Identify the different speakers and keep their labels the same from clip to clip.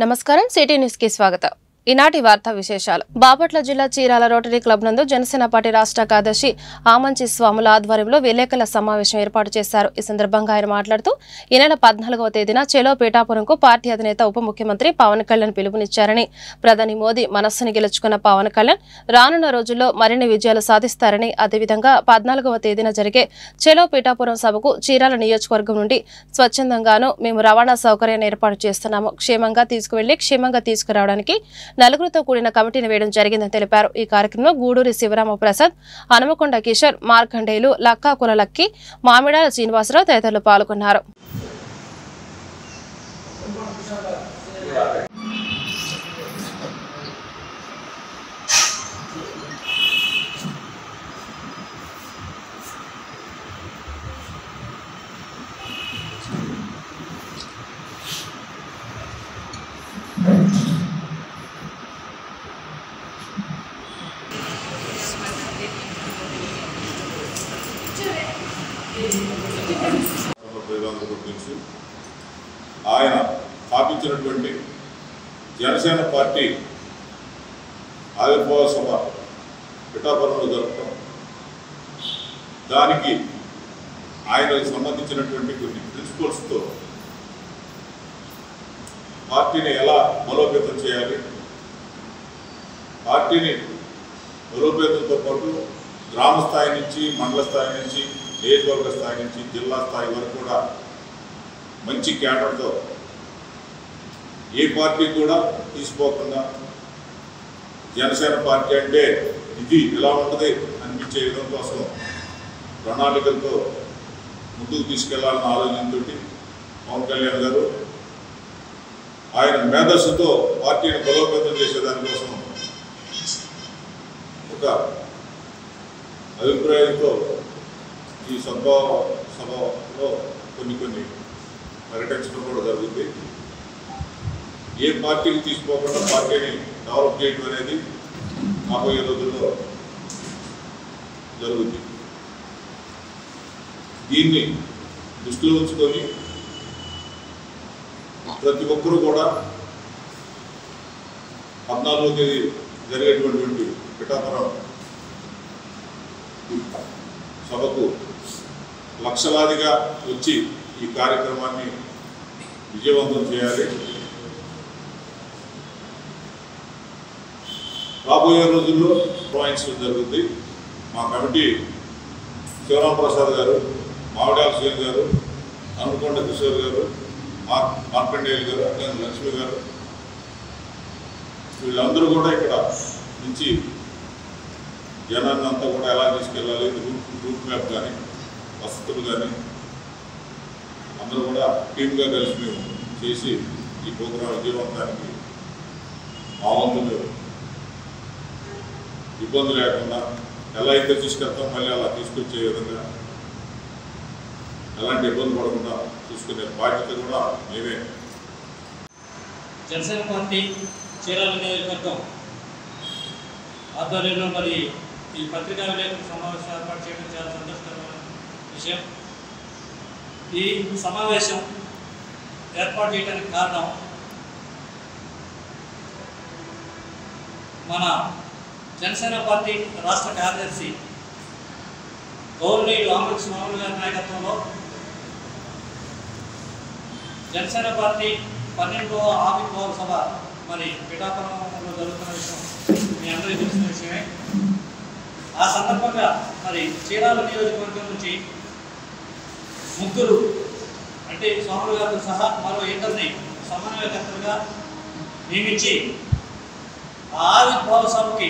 Speaker 1: నమస్కారం city news కి స్వాగతం। ఈనాటి వార్తా విశేషాలు। బాపట్ల జిల్లా చీరాల రోటరీ క్లబ్ నందు జనసేన పార్టీ రాష్ట్ర కార్యదర్శి ఆమంచి స్వాముల ఆధ్వర్యంలో విలేకరుల సమావేశం ఏర్పాటు చేశారు। ఈ సందర్భంగా ఆయన మాట్లాడుతూ ఈ నెల 14వ తేదీన చెలో పీఠాపురంకు పార్టీ అధినేత ఉప ముఖ్యమంత్రి పవన్ కళ్యాణ్ పిలుపునిచ్చారని, ప్రధాని మోదీ మనస్సును గెలుచుకున్న పవన్ కళ్యాణ్ రానున్న రోజుల్లో మరిన్ని విజయాలు సాధిస్తారని, అదేవిధంగా 14వ తేదీన జరిగే చెలో పీఠాపురం సభకు చీరాల నియోజకవర్గం నుండి స్వచ్ఛందంగానూ మేము రవాణా సౌకర్యాన్ని ఏర్పాటు చేస్తున్నాము। క్షేమంగా తీసుకువెళ్లి క్షేమంగా తీసుకురావడానికి నలుగురితో కూడిన కమిటీని వేయడం జరిగిందని తెలిపారు। ఈ కార్యక్రమంలో గూడూరి శివరామ ప్రసాద్, హనుమకొండ కిషోర్, మార్కండేయులు, లక్కాకుల లక్కి, మామిడాల శ్రీనివాసరావు తదితరులు పాల్గొన్నారు।
Speaker 2: ఆయన స్థాపించినటువంటి జనసేన పార్టీ ఆవిర్భావ సభ పిఠాపురంలో జరుపుతాం। దానికి ఆయనకు సంబంధించినటువంటి కొన్ని ప్రిన్సిపల్స్తో పార్టీని ఎలా బలోపేతం చేయాలి, పార్టీని బలోపేతంతో పాటు గ్రామ స్థాయి నుంచి, మండల స్థాయి నుంచి, నియోజకవర్గ స్థాయి నుంచి జిల్లా స్థాయి వరకు కూడా మంచి క్యాడర్తో ఏ పార్టీ కూడా తీసుకోకుండా జనసేన పార్టీ అంటే ఇది ఎలా ఉంటుంది అనిపించే విధం కోసం ప్రణాళికలతో ముందుకు తీసుకెళ్లాలన్న ఆలోచనతో పవన్ కళ్యాణ్ గారు ఆయన మేధస్సుతో పార్టీని బలోపేతం చేసేదానికోసం ఒక అభిప్రాయంతో ఈ సభలో కొన్ని ప్రకటించడం కూడా జరుగుతుంది। ఏ పార్టీకి తీసుకోకుండా పార్టీని డెవలప్ చేయడం అనేది రాబోయే రోజుల్లో జరుగుతుంది। దీన్ని దృష్టిలో ఉంచుకొని ప్రతి ఒక్కరూ కూడా 14వ తేదీ జరిగేటువంటి పిఠాపురం సభకు లక్షలాదిగా వచ్చి ఈ కార్యక్రమాన్ని విజయవంతం చేయాలి। రాబోయే రోజుల్లో నిర్వహించడం జరుగుతుంది। మా కమిటీ శివరామ ప్రసాద్ గారు, మామిడాల శ్రీని గారు, హనుమకొండ కిషోర్ గారు, మార్కండేయులు గారు, అట్లా లక్ష్మి గారు, వీళ్ళందరూ కూడా ఇక్కడ నుంచి జనాన్ని అంతా కూడా ఎలా తీసుకెళ్ళాలి, రూట్ మ్యాప్ కానీ వసతులు కానీ అందరూ కూడా టీమ్గా కలిసి మేము చేసి ఈ ప్రోగ్రాం విజయవంతానికి మా వంతులు ఇబ్బంది లేకుండా ఎలా అయితే తీసుకెళ్తాం మళ్ళీ అలా తీసుకొచ్చే విధంగా ఎలాంటి ఇబ్బంది పడకుండా చూసుకునే బాధ్యత కూడా మేమే।
Speaker 3: జనసేన పార్టీ చీరాల నియోజకవర్గం ఆధ్వర్యంలో మరి ఈ పత్రికా విలేకరుల సమావేశం ఏర్పాటు చేయడం చాలా సంతోషకరమైన విషయం। ఈ సమావేశం ఏర్పాటు చేయడానికి కారణం మన జనసేన పార్టీ రాష్ట్ర కార్యదర్శి గౌరవనీయులు ఆమంచి స్వాముల గారి నాయకత్వంలో జనసేన పార్టీ 12వ ఆవిర్భావ సభ మరి పిఠాపురంలో జరుగుతున్న విషయం మీ అందరికీ తెలిసిన విషయమే। ఆ సందర్భంగా మరి చీరాల నియోజకవర్గం నుంచి ముగ్గురు అంటే స్వాముల గారితో సహా మరో ఇద్దరిని సమన్వయకర్తలుగా నియమించి ఆ ఆవిర్భావ సభకి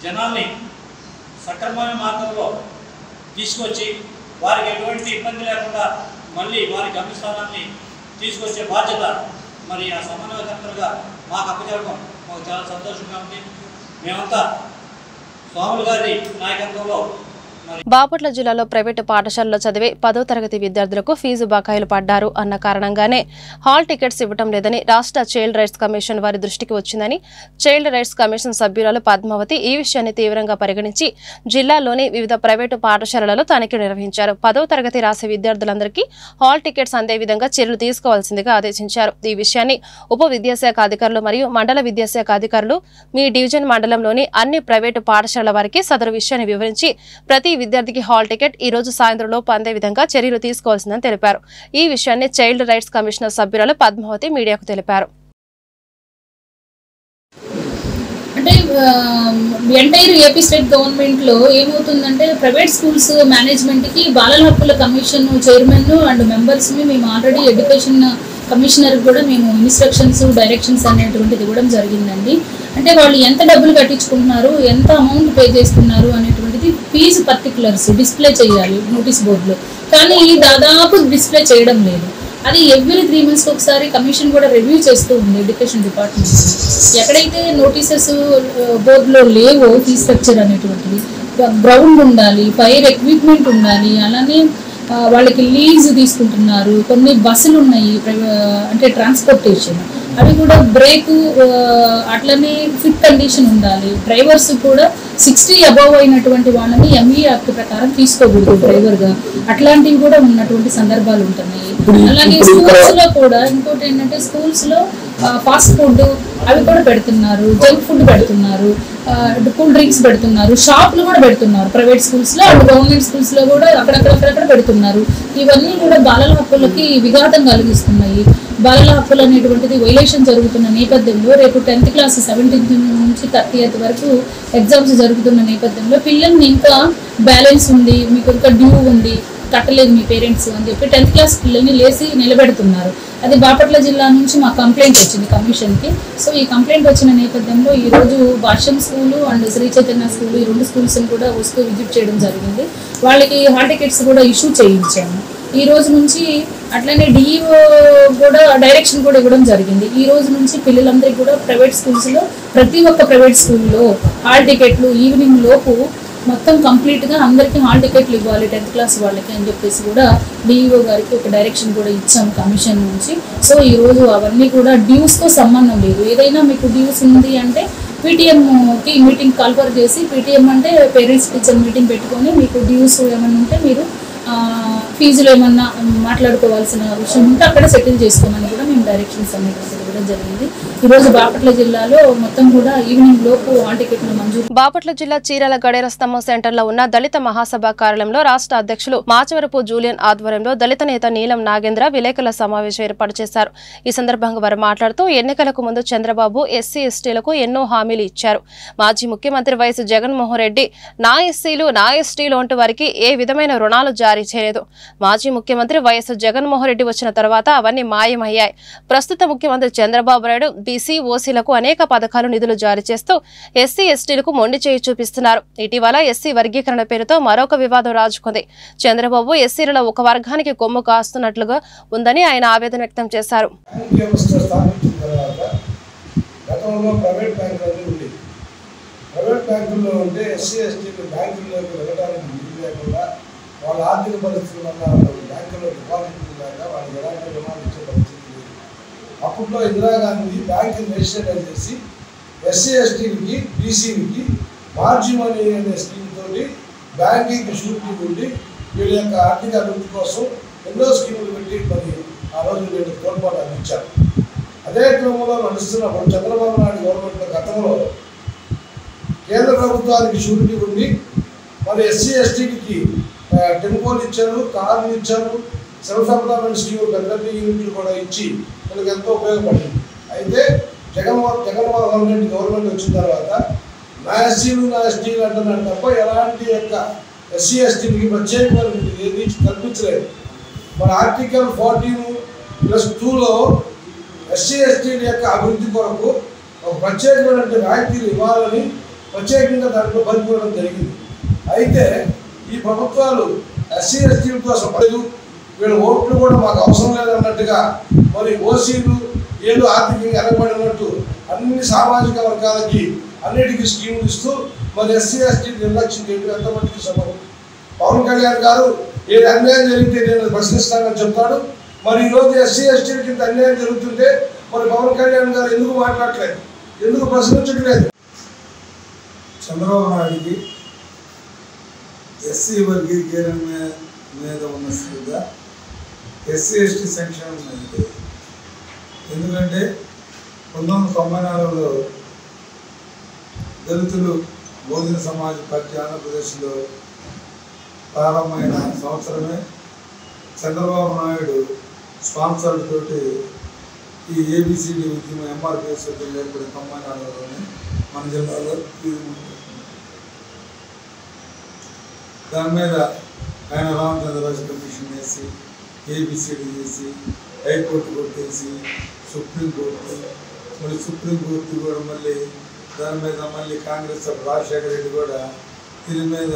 Speaker 3: జనాల్ని సక్రమమైన మార్గంలో తీసుకొచ్చి వారికి ఎటువంటి ఇబ్బంది లేకుండా మళ్ళీ వారి గమ్యస్థానాన్ని తీసుకొచ్చే బాధ్యత మరి ఆ సమన్వయకర్తలుగా మాకు అప్పచెప్పడం మాకు చాలా సంతోషంగా ఉంది। మేమంతా స్వాముల గారి నాయకత్వంలో
Speaker 1: బాపట్ల జిల్లాలో ప్రైవేటు పాఠశాలలో చదివే 10వ తరగతి విద్యార్థులకు ఫీజు బకాయిలు పడ్డారు అన్న కారణంగానే హాల్ టికెట్స్ ఇవ్వడం లేదని రాష్ట్ర చైల్డ్ రైట్స్ కమిషన్ వారి దృష్టికి వచ్చిందని చైల్డ్ రైట్స్ కమిషన్ సభ్యురాలు పద్మావతి ఈ విషయాన్ని తీవ్రంగా పరిగణించి జిల్లాలోని వివిధ ప్రైవేటు పాఠశాలలలో తనిఖీ నిర్వహించారు. 10వ తరగతి రాసే విద్యార్థులందరికీ హాల్ టికెట్స్ అందే విధంగా చర్యలు తీసుకోవాల్సిందిగా ఆదేశించారు. ఈ విషయాన్ని ఉప విద్యాశాఖ అధికారులు మరియు మండల విద్యాశాఖ అధికారులు మీ డివిజన్ మండలంలోని అన్ని ప్రైవేటు పాఠశాలల వారికి సదరు విషయాన్ని వివరించి ప్రతి విద్యార్థికి హాల్ టికెట్ ఈ రోజు సాయంత్రంలోపు అందే విధంగా చర్యలు తీసుకోవాల్సిందని తెలిపారు. ఈ విషయాన్ని చైల్డ్ రైట్స్ కమిషనర్ సభ్యురాలు పద్మావతి మీడియాకు తెలిపారు.
Speaker 4: అంటే ఎంటైర్ ఏపీ స్టేట్ గవర్నమెంట్ లో ఏమవుతుందంటే ప్రైవేట్ స్కూల్స్ మేనేజ్మెంట్ కి బాలల హక్కుల కమిషన్ చైర్మన్ అండ్ మెంబర్స్ ని మేము ఆల్రెడీ ఎడ్యుకేషన్ కమిషనర్ కూడా మేము ఇన్స్ట్రక్షన్స్ డైరెక్షన్స్ అనేటువంటిది ఇవ్వడం జరిగిందండి. అంటే వాళ్ళు ఎంత డబ్బులు కట్టించుకుంటున్నారు, ఎంత అమౌంట్ పే చేస్తున్నారు అనేటువంటిది ఫీజు పర్టికులర్స్ డిస్ప్లే చేయాలి నోటీస్ బోర్డులో. కానీ దాదాపు డిస్ప్లే చేయడం లేదు. అది ఎవ్రీ 3 months ఒకసారి కమిషన్ కూడా రివ్యూ చేస్తూ ఉంది ఎడ్యుకేషన్ డిపార్ట్మెంట్. ఎక్కడైతే నోటీసెస్ బోర్డులో లేవో ఫీజ్ స్ట్రక్చర్ అనేటువంటిది, గ్రౌండ్ ఉండాలి, ఫైర్ ఎక్విప్మెంట్ ఉండాలి, అలానే వాళ్ళకి లీజ్ తీసుకుంటున్నారు, కొన్ని బస్సులు ఉన్నాయి అంటే ట్రాన్స్పోర్టేషన్, అవి కూడా బ్రేక్ అట్లనే ఫిట్ కండిషన్ ఉండాలి. డ్రైవర్స్ కూడా 60 above అయినటువంటి వాళ్ళని ఎంఈ యాక్ట్ ప్రకారం తీసుకోకూడదు డ్రైవర్గా. అట్లాంటివి కూడా ఉన్నటువంటి సందర్భాలు ఉంటున్నాయి. అలాగే స్కూల్స్ లో కూడా ఇంకోటి ఏంటంటే స్కూల్స్ లో ఫాస్ట్ ఫుడ్ అవి కూడా పెడుతున్నారు, జంక్ ఫుడ్ పెడుతున్నారు, కూల్ డ్రింక్స్ పెడుతున్నారు, షాప్లు కూడా పెడుతున్నారు ప్రైవేట్ స్కూల్స్ లో అండ్ గవర్నమెంట్ స్కూల్స్ లో కూడా అక్కడక్కడ పెడుతున్నారు. ఇవన్నీ కూడా బాలల హక్కులకి విఘాతం కలిగిస్తున్నాయి. బాలల హక్కులు అనేటువంటిది వైలేషన్ జరుగుతున్న నేపథ్యంలో రేపు 10th class 17th నుంచి 30th వరకు ఎగ్జామ్స్ జరుగుతున్న నేపథ్యంలో పిల్లల్ని ఇంకా బ్యాలెన్స్ ఉంది, మీకు ఇంకా డ్యూ ఉంది, కట్టలేదు మీ పేరెంట్స్ అని చెప్పి 10th class పిల్లల్ని లేసి నిలబెడుతున్నారు. అది బాపట్ల జిల్లా నుంచి మా కంప్లైంట్ వచ్చింది కమిషన్కి. సో ఈ కంప్లైంట్ వచ్చిన నేపథ్యంలో ఈరోజు Bhashyam school and Sri Chaitanya school ఈ 2 స్కూల్స్ని కూడా వస్తూ విజిట్ చేయడం జరిగింది. వాళ్ళకి హాల్ టికెట్స్ కూడా ఇష్యూ చేయించాము. ఈ రోజు నుంచి అట్లనే డిఈఓ కూడా డైరెక్షన్ కూడా ఇవ్వడం జరిగింది. ఈ రోజు నుంచి పిల్లలందరికీ కూడా ప్రైవేట్ స్కూల్స్లో ప్రతి ఒక్క ప్రైవేట్ స్కూల్లో హాల్ టికెట్లు ఈవినింగ్ లోపు మొత్తం కంప్లీట్గా అందరికీ హాల్ టికెట్లు ఇవ్వాలి 10th class వాళ్ళకి అని చెప్పేసి కూడా డిఈఓ గారికి ఒక డైరెక్షన్ కూడా ఇచ్చాము కమిషన్ నుంచి. సో ఈరోజు అవన్నీ కూడా డ్యూస్తో సంబంధం లేదు. ఏదైనా మీకు డ్యూస్ ఉంది అంటే పీటీఎంకి మీటింగ్ కాల్ఫర్ చేసి, పీటీఎం అంటే పేరెంట్స్ టీచర్ మీటింగ్ పెట్టుకొని మీకు డ్యూస్ ఏమన్నా ఉంటే మీరు ఫీజులు ఏమన్నా మాట్లాడుకోవాల్సిన విషయం ఉంటే అక్కడ సెటిల్ చేసుకోమని కూడా మేము డైరెక్షన్స్ అనేది ఇవ్వడం జరిగింది. ఈరోజు బాపట్ల జిల్లాలో మొత్తం కూడా ఈవినింగ్ లోపు హాల్ టికెట్లు మంజూరు.
Speaker 1: బాపట్ల జిల్లా చీరాల గడేర స్తంభం సెంటర్లో ఉన్న దళిత మహాసభ కార్యాలయంలో రాష్ట్ర అధ్యక్షులు మాచవరపు జూలియన్ ఆధ్వర్యంలో దళిత నేత నీలం నాగేంద్ర విలేకరుల సమావేశం ఏర్పాటు చేశారు. ఈ సందర్భంగా వారు మాట్లాడుతూ ఎన్నికలకు ముందు చంద్రబాబు ఎస్సీ ఎస్టీలకు ఎన్నో హామీలు ఇచ్చారు. మాజీ ముఖ్యమంత్రి వైఎస్ జగన్మోహన్ రెడ్డి నా ఎస్సీలు నా ఎస్టీలు అంటూ వారికి ఏ విధమైన రుణాలు జారీ చేయలేదు. మాజీ ముఖ్యమంత్రి వైఎస్ జగన్మోహన్ రెడ్డి వచ్చిన తర్వాత అవన్నీ మాయమయ్యాయి. ప్రస్తుత ముఖ్యమంత్రి చంద్రబాబు నాయుడు బీసీ ఓసీలకు అనేక పథకాలు నిధులు జారీ చేస్తూ ఎస్సీ ఎస్టీలకు మొండి చేయి చూపిస్తున్నారు. ఇటీవల ఎస్సీ వర్గీకరణ పేరుతో మరొక వివాదం రాజుకుంది. చంద్రబాబు ఎస్సీలలో ఒక వర్గానికి కొమ్ము కాస్తున్నట్లుగా ఉందని ఆయన ఆవేదన వ్యక్తం చేశారు.
Speaker 5: వాళ్ళ ఆర్థిక పరిస్థితుల వల్ల బ్యాంకులో డిపాజిట్లు లేక వాళ్ళకి ఎలాంటి రుణాలు ఇచ్చే పరిస్థితి లేదు. అప్పట్లో ఇందిరాగాంధీ బ్యాంకుని రిజిస్టర్ చేసి ఎస్సీ ఎస్టీలకి బీసీలకి మార్జీ మనీ అనే స్కీమ్ తోటి బ్యాంకింగ్ షూరిటీ ఉండి వీళ్ళ యొక్క ఆర్థిక అభివృద్ధి కోసం ఎన్నో స్కీములు పెట్టి మరి ఆ రోజు వీళ్ళకి తోడ్పాటు అందించారు. అదే క్రమంలో నడుస్తున్నప్పుడు చంద్రబాబు నాయుడు గవర్నమెంట్ గతంలో కేంద్ర ప్రభుత్వానికి షూరిటీ ఉండి మరి ఎస్సీ ఎస్టీకి టెంపోలు ఇచ్చారు, కార్లు ఇచ్చారు, సెల్ఫ్ ఎంప్లాయ్మెంట్ స్కీమ్ పెద్ద యూనిట్లు కూడా ఇచ్చి వీళ్ళకి ఎంతో ఉపయోగపడింది. అయితే జగన్మోహన్ రెడ్డి గవర్నమెంట్ వచ్చిన తర్వాత నా ఎస్సీలు నా ఎస్టీలు అంటున్నాడు తప్ప ఎలాంటి యొక్క ఎస్సీ ఎస్టీలకి ప్రత్యేకమైన ఏది కల్పించలేదు. మన ఆర్టికల్ 14+2లో ఎస్సీ ఎస్టీల యొక్క అభివృద్ధి కొరకు ఒక ప్రత్యేకమైన రాయితీలు ఇవ్వాలని ప్రత్యేకంగా దాంట్లో పరిపూర్ణం జరిగింది. అయితే ఈ ప్రభుత్వాలు ఎస్సీ ఎస్టీల కోసం పడదు, వీళ్ళ ఓట్లు కూడా మాకు అవసరం లేదన్నట్టుగా మరి ఓసీలు ఏదో ఆర్థికంగా వెనకబడినట్టు అన్ని సామాజిక వర్గాలకి అన్నిటికీ స్కీములు ఇస్తూ మరి ఎస్సీ ఎస్టీ నిర్లక్ష్యం చేయడం ఎంతమందికి సమయం. పవన్ కళ్యాణ్ గారు ఏది అన్యాయం జరిగితే నేను ప్రశ్నిస్తానని చెప్తాడు. మరి ఈరోజు ఎస్సీ ఎస్టీలకి ఇంత అన్యాయం జరుగుతుంటే మరి పవన్ కళ్యాణ్ గారు ఎందుకు మాట్లాడలేదు, ఎందుకు ప్రశ్నించడం లేదు?
Speaker 6: చంద్రబాబు నాయుడికి ఎస్సీ వర్గీకరణ మీద ఉన్న శ్రద్ధ ఎస్సీ ఎస్టీ సంక్షేమం మీద లేదు. ఎందుకంటే 1994లో దళితులు బహుజన సమాజ్ పార్టీ ఆంధ్రప్రదేశ్లో ప్రారంభమైన సంవత్సరమే చంద్రబాబు నాయుడు స్పాన్సర్డ్ తోటి ఈ ఏబిసిడి ఉద్యమం ఎంఆర్పిఎస్ ఉద్యమం ఏర్పడిన 94లోనే మన జిల్లాలో దాని మీద ఆయన రామచంద్రరాజు కమిషన్ వేసి ఏబిసిడి చేసి హైకోర్టు కొట్టేసి సుప్రీంకోర్టు, మళ్ళీ సుప్రీంకోర్టు కూడా మళ్ళీ దాని మీద మళ్ళీ కాంగ్రెస్ రాజశేఖర రెడ్డి కూడా దీని మీద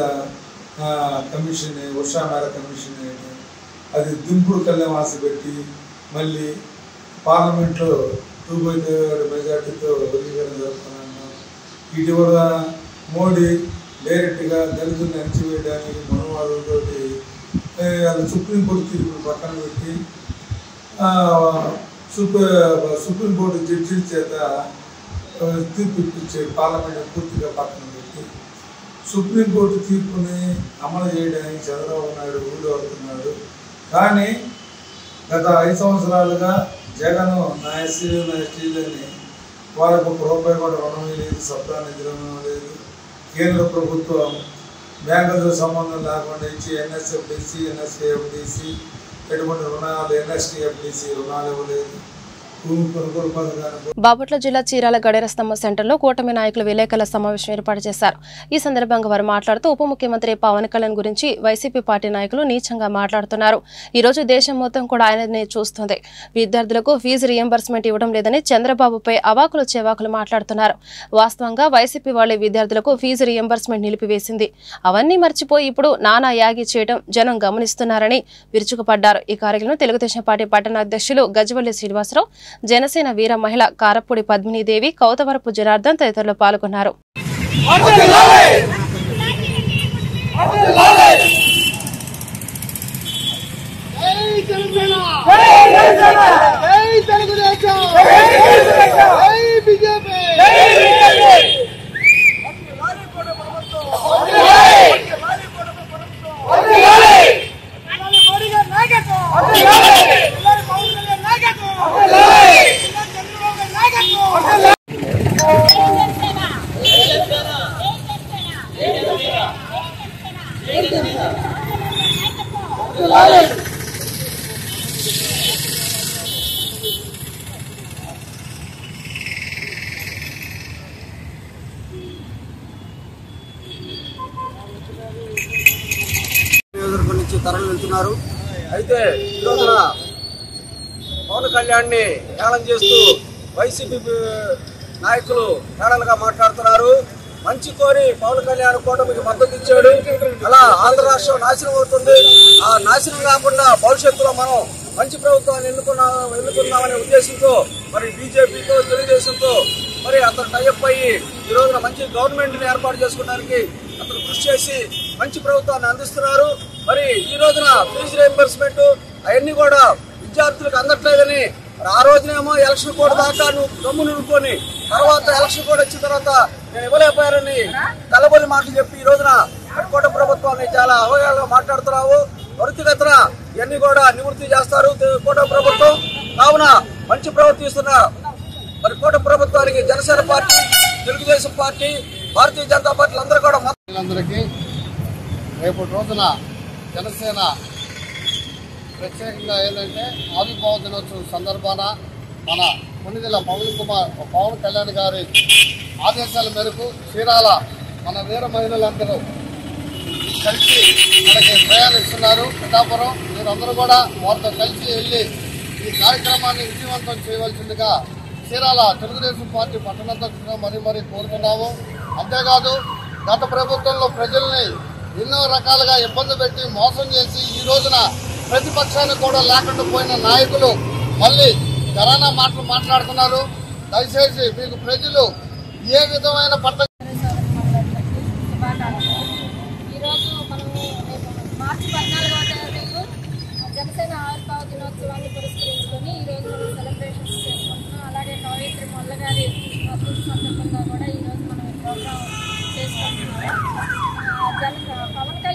Speaker 6: కమిషన్ ఉషా మేర కమిషన్ వేయడం, అది దింపుడు కళ్యాణాస పెట్టి మళ్ళీ పార్లమెంట్లో 2/3 మెజార్టీతో వర్గీకరణ జరుపుతున్నాను. ఇటీవల మోడీ డైరెక్ట్గా దళితులను అణచివేయడానికి మనవాళ్ళతో అది సుప్రీంకోర్టు తీర్పును పక్కన పెట్టి సుప్రీంకోర్టు జడ్జి చేత తీర్పు ఇప్పించే పార్లమెంట్ పూర్తిగా పక్కన పెట్టి సుప్రీంకోర్టు తీర్పుని అమలు చేయడానికి చంద్రబాబు నాయుడు ఊళ్ళవుతున్నాడు. కానీ గత 5 సంవత్సరాలుగా జగన్ నా ఎస్సీలు నా ఎస్టీలని వాళ్ళకు ₹1 కూడా రుణం లేదు, సప్లా నిధి రుణం లేదు. కేంద్ర ప్రభుత్వం బ్యాంకులతో సంబంధం లేకుండా ఇచ్చి ఎన్ఎస్ఎఫ్డిసి, ఎన్ఎస్కేఎఫ్డిసి ఎటువంటి రుణాలు, ఎన్ఎస్టీఎఫ్డిసి రుణాలు ఇవ్వలేదు.
Speaker 1: బాపట్ల జిల్లా చీరాల గడియారస్తంభ సెంటర్లో కూటమి నాయకులు విలేకరుల సమావేశం ఏర్పాటు చేశారు. ఈ సందర్భంగా వారు మాట్లాడుతూ ఉప ముఖ్యమంత్రి పవన్ కళ్యాణ్ గురించి వైసీపీ పార్టీ నాయకులు నీచంగా మాట్లాడుతున్నారు. ఈ రోజు దేశం మొత్తం కూడా ఆయననే చూస్తుంది. విద్యార్థులకు ఫీజు రియంబర్స్మెంట్ ఇవ్వడం లేదని చంద్రబాబుపై అవాకులు చెవాకులు మాట్లాడుతున్నారు. వాస్తవంగా వైసీపీ వాళ్ళే విద్యార్థులకు ఫీజు రియంబర్స్మెంట్ నిలిపివేసింది. అవన్నీ మర్చిపోయి ఇప్పుడు నానా యాగి చేయడం జనం గమనిస్తున్నారని విరుచుకుపడ్డారు. ఈ కార్యక్రమంలో తెలుగుదేశం పార్టీ పట్టణ అధ్యక్షులు గజవల్లి శ్రీనివాసరావు, జనసేన వీర మహిళ కారపూడి పద్మినీదేవి, కౌతవరపు జనార్దన్ తదితరులు పాల్గొన్నారు.
Speaker 7: నుంచి తరలి వెళ్తున్నారు. అయితే ఈ రోజున పవన్ కళ్యాణ్ని హేళన చేస్తూ వైసీపీ నాయకులు హేళనగా మాట్లాడుతున్నారు. మంచి కోరి పవన్ కళ్యాణ్ కూటమికి మద్దతు ఇచ్చాడు. అలా ఆంధ్ర రాష్ట్రం నాశనం అవుతుంది. ఆ నాశనం కాకుండా భవిష్యత్తులో మనం మంచి ప్రభుత్వాన్ని ఎన్నుకున్నామనే ఉద్దేశంతో మరి బీజేపీతో తెలుగుదేశంతో మరి అతను టైఅప్ అయ్యి ఈ రోజున మంచి గవర్నమెంట్ని ఏర్పాటు చేసుకోవడానికి అతను కృషి చేసి మంచి ప్రభుత్వాన్ని అందిస్తున్నారు. మరి ఈ రోజున ఫీజు రియంబర్స్మెంట్ అవన్నీ కూడా విద్యార్థులకు అందట్లేదని ఆ రోజునేమో ఎలక్షన్ కోడ్ దాకా నువ్వు గమ్ము నిలుపుకొని తర్వాత ఎలక్షన్ కోడ్ వచ్చిన తర్వాత నేను ఇవ్వలేకపోయారని కలబొల్లి మాటలు చెప్పి ఈ రోజున కోట ప్రభుత్వాన్ని చాలా అవగాహనగా మాట్లాడుతున్నావు. త్వరితగతిన ఇవన్నీ కూడా నివృత్తి చేస్తారు కోట ప్రభుత్వం. కావున మంచి ప్రవర్తిస్తున్న మరి కోట ప్రభుత్వానికి జనసేన పార్టీ, తెలుగుదేశం పార్టీ, భారతీయ జనతా పార్టీలు అందరూ కూడా
Speaker 8: అందరికీ రేపటి రోజున జనసేన ప్రత్యేకంగా ఏంటంటే ఆవిర్భావ దినోత్సవం సందర్భాన మన కొన్నిదెల పవన్ కళ్యాణ్ గారి ఆదేశాల మేరకు చీరాల మన వీర మహిళలందరూ కలిసి మనకి ప్రయాణిస్తున్నారు. పిఠాపురం మీరందరూ కూడా వారితో కలిసి వెళ్ళి ఈ కార్యక్రమాన్ని విజయవంతం చేయవలసిందిగా చీరాల తెలుగుదేశం పార్టీ పట్టణాధ్యక్షులుగా మరీ కోరుతున్నాము. అంతేకాదు గత ప్రభుత్వంలో ప్రజల్ని ఎన్నో రకాలుగా ఇబ్బంది పెట్టి మోసం చేసి ఈ రోజున ప్రతిపక్షాన్ని కూడా లేకుండా పోయిన నాయకులు మళ్ళీ కరోనా మాటలు మాట్లాడుతున్నారు. దయచేసి మీకు ప్రజలు ఏ విధమైన
Speaker 9: ఈరోజు మనము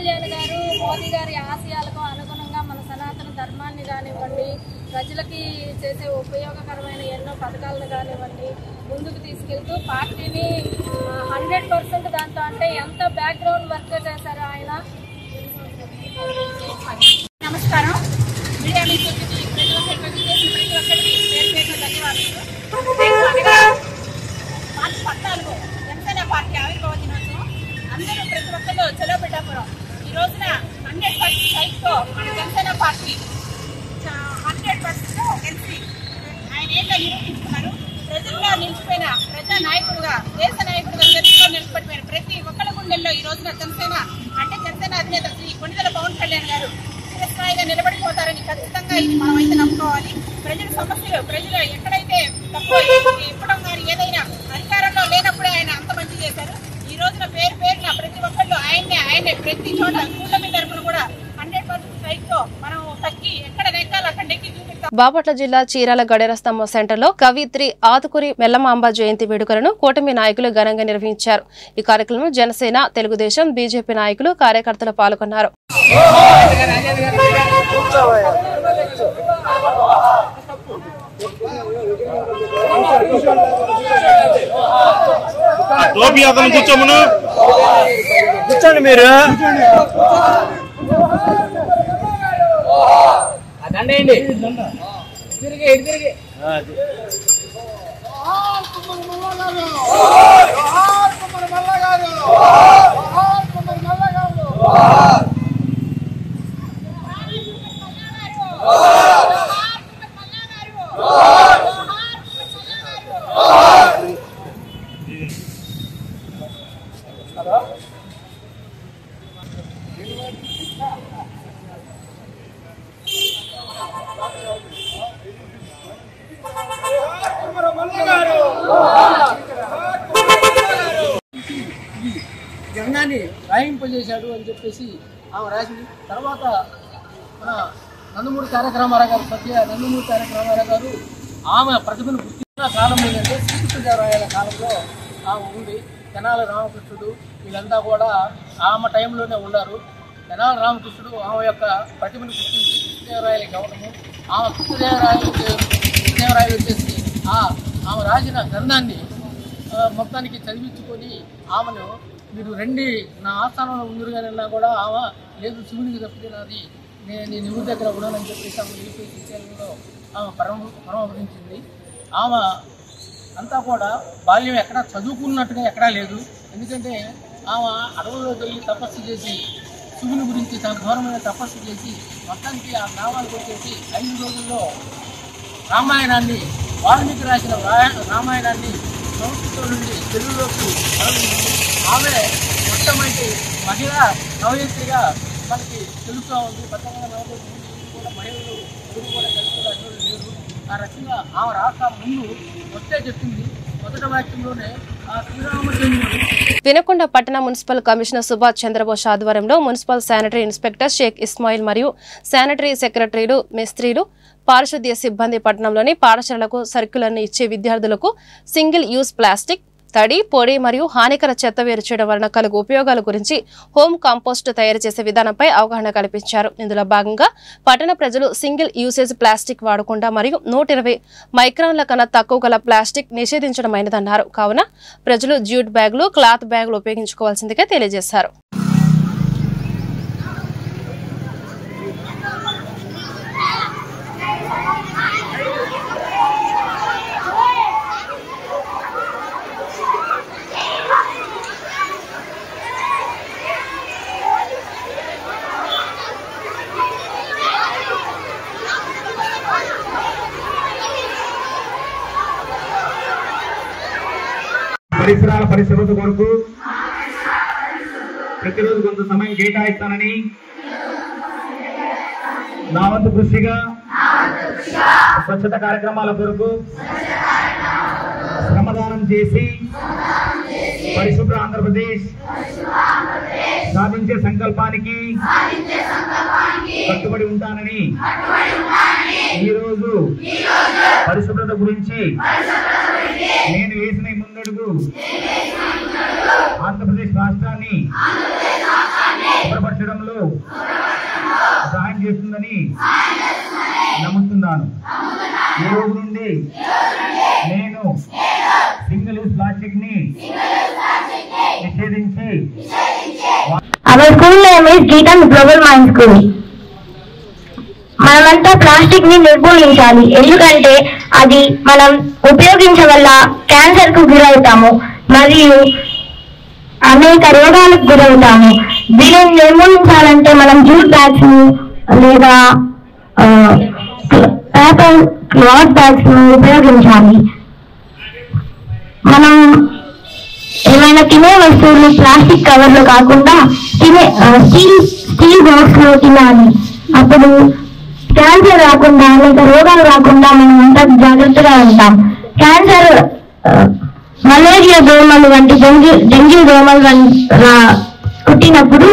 Speaker 9: కళ్యాణ్ గారు మోదీ గారి ఆశయాలకు అనుగుణంగా మన సనాతన ధర్మాన్ని కానివ్వండి, ప్రజలకి చేసే ఉపయోగకరమైన ఎన్నో పథకాలను కానివ్వండి ముందుకు తీసుకెళ్తూ పార్టీని 100% దాంతో అంటే ఎంత బ్యాక్గ్రౌండ్ వర్క్ చేశారో ఆయన.
Speaker 10: నమస్కారం. మీడియా మిత్రులకి ప్రతి ఒక్కరికి పేరు పేరు ధన్యవాదాలు. 14 జనసేన పార్టీ ఆవిర్భావ దినోత్సవం అందరూ ప్రతి ఒక్కరు చెలో పెట్టాపురం ఈ రోజున 100% సైట్తో మన జనసేన పార్టీ 100% గెలిచి ఆయన ఏంటో నిరూపించుకున్నారు. ప్రజల్లో నిలిచిపోయిన ప్రజా నాయకుడుగా, దేశ నాయకుడుగా చరిత్రలో నిలిచిపోయిన ప్రతి ఒక్కరి గుండెల్లో ఈ రోజున జనసేన అధినేత శ్రీ కొణిదెల పవన్ కళ్యాణ్ గారు చిరస్థాయిగా నిలబడిపోతారని ఖచ్చితంగా ఇది మనం అయితే నమ్ముకోవాలి. ప్రజల సమస్యలు ప్రజలు ఎక్కడైతే తక్కువ ఇవ్వడం కానీ ఏదైనా అధికారంలో లేనప్పుడే ఆయన అంత మంచి చేశారు. ఈ రోజున పేరు పేరున ప్రతి ఒక్కళ్ళు ఆయన్నే ప్రతి చోట కూటమి తరపున కూడా 100% సైట్తో మనం తగ్గి ఎక్కడ నెక్కాలి అక్కడ నెక్కి చూపిస్తాం.
Speaker 1: బాపట్ల జిల్లా చీరాల గడేర స్తంభం సెంటర్లో కవిత్రి ఆతుకూరి మెల్లమాంబ జయంతి వేడుకలను కూటమి నాయకులు ఘనంగా నిర్వహించారు. ఈ కార్యక్రమంలో జనసేన, తెలుగుదేశం, బీజేపీ నాయకులు, కార్యకర్తలు పాల్గొన్నారు.
Speaker 11: కూర్చోండి మీరు దండేయండి తిరిగి
Speaker 12: జగనాన్ని రాయింపజేశాడు అని చెప్పేసి ఆమె రాసింది. తర్వాత మన నందమూరి తారక రామారావు గారు, నందమూరి తారక రామారావు గారు ఆమె ప్రతిభను గుర్తించిన కాలం ఏంటంటే శ్రీకృష్ణదేవరాయల కాలంలో ఆమె ఉంది. తెనాలి రామకృష్ణుడు వీళ్ళంతా కూడా ఆమె టైంలోనే ఉన్నారు. తెనాలి రామకృష్ణుడు ఆమె యొక్క ప్రతిభను గుర్తించి కృష్ణదేవరాయలకి ఇవ్వడము, ఆమె కృష్ణదేవరాయలు వచ్చేసి ఆమె రాసిన గ్రంథాన్ని మొత్తానికి చదివించుకొని ఆమెను మీరు రండి నా ఆస్థానంలో ఉందిరుగానన్నా కూడా ఆమె లేదు శివునికి తప్పితే నాది నేను ఎవరి దగ్గర ఉన్నానని చెప్పేసి ఆమె వెళ్ళిపోయి శిక్షణలో ఆమె పరమపదించింది. ఆమె అంతా కూడా బాల్యం ఎక్కడా చదువుకున్నట్టుగా ఎక్కడా లేదు. ఎందుకంటే ఆమె అడవుల్లోకి వెళ్ళి తపస్సు చేసి శివుని గురించి తన ఘోరమైన తపస్సు చేసి మొత్తానికి ఆ గ్రామాలకు వచ్చేసి 5 రోజుల్లో రామాయణాన్ని వాల్మీకి రాసిన రామాయణాన్ని సంస్కృతం నుండి తెలుగులోకి ఆమె మొట్టమొదటి మహిళా కవయిత్రిగా మనకి తెలుస్తూ ఉంది. 1940 కూడా మహిళలు కూడా తెలుసుకున్న అటువంటి లేరు. ఆ రకంగా ఆమె రాక ముందు వస్తే చెప్పింది మొదటి వాక్యంలోనే ఆ శ్రీరామచంద్రుడు.
Speaker 1: వినకొండ పట్టణ మున్సిపల్ కమిషనర్ సుభాష్ చంద్రబోస్ ఆధ్వర్యంలో municipal sanitary inspector Shaik Ismail మరియు శానిటరీ సెక్రటరీలు, మేస్త్రీలు, పారిశుద్ధ్య సిబ్బంది పట్టణంలోని పాఠశాలలకు సర్కులర్ను ఇచ్చే విద్యార్థులకు సింగిల్ యూజ్ ప్లాస్టిక్, తడి, పొడి మరియు హానికర చెత్త వేరు చేయడం వలన కలుగు ఉపయోగాల గురించి హోమ్ కాంపోస్ట్ తయారు చేసే విధానంపై అవగాహన కల్పించారు. ఇందులో భాగంగా పట్టణ ప్రజలు సింగిల్ యూసేజ్ ప్లాస్టిక్ వాడకుండా మరియు 120 మైక్రాన్ల కన్నా తక్కువ గల ప్లాస్టిక్ నిషేధించడమైనదన్నారు. కావున ప్రజలు జ్యూట్ బ్యాగులు, క్లాత్ బ్యాగులు ఉపయోగించుకోవాల్సిందిగా తెలియజేశారు.
Speaker 13: పరిసరాల పరిశుభ్రత కొరకు ప్రతిరోజు కొంత సమయం కేటాయిస్తానని నా వంతు కృషిగా స్వచ్ఛత కార్యక్రమాల కొరకు శ్రమదానం చేసి పరిశుభ్ర ఆంధ్రప్రదేశ్ సాధించే సంకల్పానికి కట్టుబడి ఉంటానని ఈరోజు పరిశుభ్రత గురించి నేను వేసిన ముందడుగు ఆంధ్రప్రదేశ్ రాష్ట్రాన్ని శుభ్రపరచడంలో సహాయం చేస్తుందని నమ్ముతున్నాను. ఈ రోజు నుండి నేను సింగిల్ యూజ్ ప్లాస్టిక్ ని నిషేధించి
Speaker 14: Our school name is Geetam Global Mind School. మనమంతా ప్లాస్టిక్ ని నిర్మూలించాలి. ఎందుకంటే అది మనం ఉపయోగించడం వల్ల క్యాన్సర్ కు గురవుతాము మరియు అనేక రోగాలకు గురవుతాము. దీనిని నిర్మూలించాలంటే మనం జూట్ బ్యాగ్స్ లేదా పేపర్ క్లాత్ బ్యాగ్స్ ఉపయోగించాలి. మనం ఏమైనా తినే వస్తువులు ప్లాస్టిక్ కవర్ లో కాకుండా స్టీల్ బాక్స్ లో తినాలి. అప్పుడు క్యాన్సర్ రాకుండా అనేక రోగాలు రాకుండా మనం అంతా జాగ్రత్తగా ఉంటాం. క్యాన్సర్ మలేరియా దోమలు వంటి డెంగ్యూ దోమలు కుట్టినప్పుడు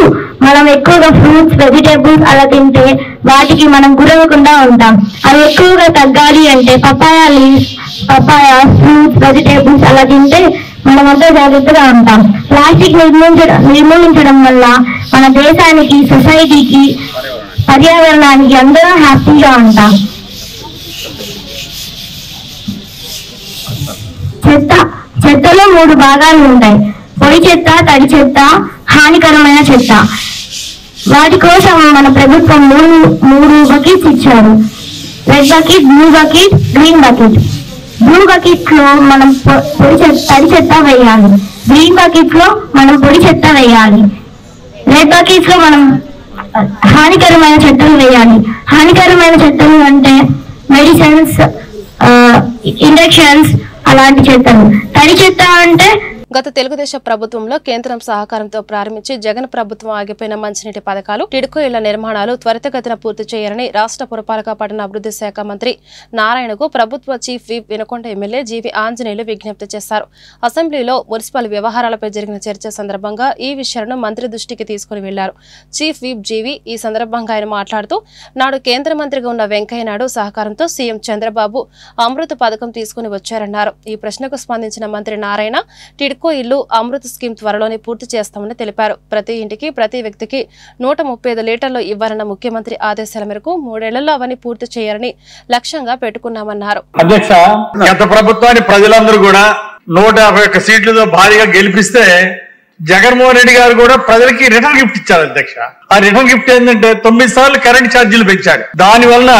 Speaker 14: మనం ఎక్కువగా ఫ్రూట్స్ వెజిటేబుల్స్ అలా తింటే వాటికి మనం గురవకుండా ఉంటాం. అవి ఎక్కువగా తగ్గాలి అంటే papaya leaves, papaya fruits vegetables అలా తింటే మనం అంతా జాగ్రత్తగా ఉంటాం. ప్లాస్టిక్ నిర్మూలించడం వల్ల మన దేశానికి, సొసైటీకి, పర్యావరణానికి అందరం హ్యాపీగా ఉంటాం. చెత్తలో 3 భాగాలు ఉంటాయి: పొడి చెత్త, తడి చెత్త, హానికరమైన చెత్త. వాటి కోసం మన ప్రభుత్వం 3 బకెట్స్ ఇచ్చారు: red bucket, blue bucket, green bucket. Blue bucket లో మనం తడి చెత్త వేయాలి, గ్రీన్ బకెట్ లో మనం పొడి చెత్త వేయాలి, రెడ్ బకెట్ లో మనం హానికరమైన చెత్తలు వేయాలి. హానికరమైన చెత్తలు అంటే మెడిసిన్స్, ఇంజెక్షన్స్ అలాంటి చెత్తలు. తడి చెత్త అంటే
Speaker 1: గత తెలుగుదేశం ప్రభుత్వంలో కేంద్రం సహకారంతో ప్రారంభించి జగన్ ప్రభుత్వం ఆగిపోయిన మంచినీటి పథకాలు, టిడ్కో ఇళ్ల నిర్మాణాలు త్వరితగతిన పూర్తి చేయాలని రాష్ట్ర పురపాలక పట్టణ అభివృద్ధి శాఖ మంత్రి నారాయణకు ప్రభుత్వ చీఫ్ విప్ వినుకొండ ఎమ్మెల్యే జీవి ఆంజనేయులు విజ్ఞప్తి చేశారు. అసెంబ్లీలో మున్సిపల్ వ్యవహారాలపై జరిగిన చర్చ సందర్భంగా ఈ విషయాలను మంత్రి దృష్టికి తీసుకుని వెళ్లారు. చీఫ్ విప్ జీవి ఈ సందర్భంగా ఆయన మాట్లాడుతూ, నాడు కేంద్ర మంత్రిగా ఉన్న వెంకయ్య నాయుడు సహకారంతో సీఎం చంద్రబాబు అమృత పథకం తీసుకుని వచ్చారన్నారు. ఈ ప్రశ్నకు స్పందించిన మంత్రి నారాయణ, టిడ్కో ఇల్లు అమృత్ స్కీమ్ త్వరలోనే పూర్తి చేస్తామని తెలిపారు. ప్రతి ఇంటికి, ప్రతి వ్యక్తికి 135 లీటర్లు ఇవ్వాలన్న ముఖ్యమంత్రి ఆదేశాల మేరకు 3 ఏళ్లలో అవన్నీ పూర్తి చేయాలని లక్ష్యంగా పెట్టుకున్నామన్నారు.
Speaker 15: అధ్యక్ష, గత ప్రభుత్వాన్ని ప్రజలందరూ కూడా 151 సీట్లతో భారీగా గెలిపిస్తే జగన్మోహన్ రెడ్డి గారు కూడా ప్రజలకి రిటర్న్ గిఫ్ట్ ఇచ్చారు. అధ్యక్ష, ఆ రిటర్న్ గిఫ్ట్ ఏంటంటే 9 సార్లు కరెంట్ ఛార్జీలు పెంచాడు. దాని వలన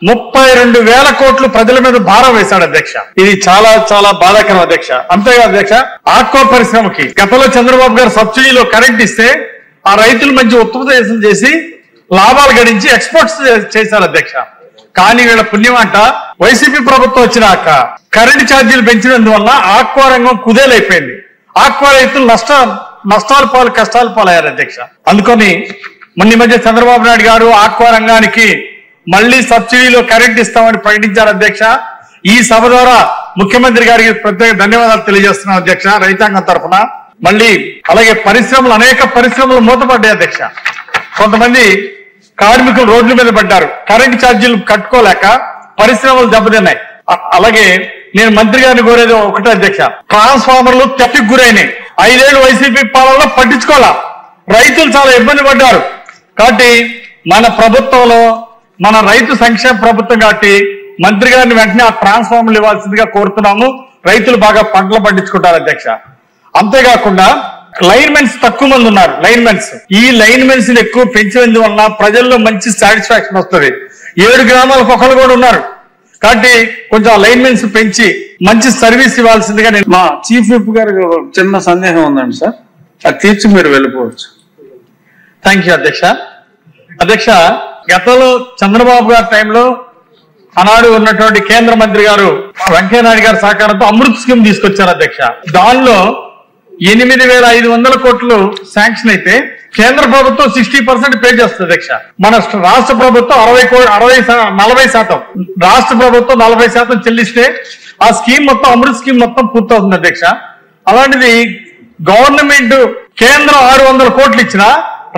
Speaker 15: 32,000 కోట్లు ప్రజల మీద భారం వేశాడు. అధ్యక్ష, ఇది చాలా చాలా బాధాకరం. అధ్యక్ష, అంతేకాదు అధ్యక్ష, ఆక్వా పరిశ్రమకి గతంలో చంద్రబాబు గారు సబ్సిడీలో కరెంట్ ఇస్తే ఆ రైతులు మంచి ఉత్పత్తి చేసి లాభాలు గడించి ఎక్స్పోర్ట్స్ చేశారు. అధ్యక్ష, కానీ వీళ్ళ పుణ్యం అంట వైసీపీ ప్రభుత్వం వచ్చినాక కరెంట్ ఛార్జీలు పెంచినందువల్ల ఆక్వా రంగం కుదేలైపోయింది. ఆక్వా రైతులు నష్టాల పాలు, కష్టాల పాలయ్యారు. అధ్యక్ష, అందుకని మొన్న మధ్య చంద్రబాబు నాయుడు గారు ఆక్వా రంగానికి మళ్లీ సబ్సిడీలో కరెంట్ ఇస్తామని ప్రకటించారు. అధ్యక్ష, ఈ సభ ద్వారా ముఖ్యమంత్రి గారికి ప్రత్యేక ధన్యవాదాలు తెలియజేస్తున్నాం. అధ్యక్ష, రైతాంగం తరఫున. మళ్ళీ అలాగే పరిశ్రమలు, అనేక పరిశ్రమలు మూతపడ్డాయి. అధ్యక్ష, కొంతమంది కార్మికులు రోడ్ల మీద పడ్డారు, కరెంట్ ఛార్జీలు కట్టుకోలేక పరిశ్రమలు దెబ్బతిన్నాయి. అలాగే నేను మంత్రి గారిని కోరేది ఒకటే అధ్యక్ష, ట్రాన్స్ఫార్మర్లు తెప్పికి గురైనాయి. 5 ఏళ్లు వైసీపీ పాలనలో పట్టించుకోవాలా, రైతులు చాలా ఇబ్బంది పడ్డారు. కాబట్టి మన ప్రభుత్వంలో, మన రైతు సంక్షేమ ప్రభుత్వం కాబట్టి మంత్రి గారిని వెంటనే ఆ ట్రాన్స్ఫార్మర్లు ఇవ్వాల్సిందిగా కోరుతున్నాము. రైతులు బాగా పంటలు పండించుకుంటారు. అధ్యక్ష, అంతేకాకుండా లైన్మెన్స్ తక్కువ మంది ఉన్నారు. ఈ లైన్మెన్స్ ఎక్కువ పెంచినందువల్ల ప్రజల్లో మంచి సాటిస్ఫాక్షన్ వస్తుంది. 7 గ్రామాలకు ఒకరు కూడా ఉన్నారు. కాబట్టి కొంచెం ఆ లైన్మెన్స్ పెంచి మంచి సర్వీస్ ఇవ్వాల్సిందిగా నేను
Speaker 6: మా చీఫ్ విప్ గారికి చిన్న సందేహం ఉందండి సార్, అది తీర్చి మీరు వెళ్ళిపోవచ్చు.
Speaker 15: థ్యాంక్ యూ అధ్యక్ష. అధ్యక్ష, గతంలో చంద్రబాబు గారి టైంలో ఆనాడు ఉన్నటువంటి కేంద్ర మంత్రి గారు వెంకయ్య నాయుడు గారి సహకారంతో అమృత్ స్కీమ్ తీసుకొచ్చారు. అధ్యక్ష, దానిలో 8,500 కోట్లు శాంక్షన్ అయితే కేంద్ర ప్రభుత్వం 60% పే చేస్తుంది. అధ్యక్ష, మన రాష్ట్ర ప్రభుత్వం 40%, రాష్ట్ర ప్రభుత్వం 40% చెల్లిస్తే ఆ స్కీమ్ మొత్తం, అమృత్ స్కీమ్ మొత్తం పూర్తవుతుంది. అధ్యక్ష, అలాంటిది గవర్నమెంట్ కేంద్రం 600 కోట్లు ఇచ్చినా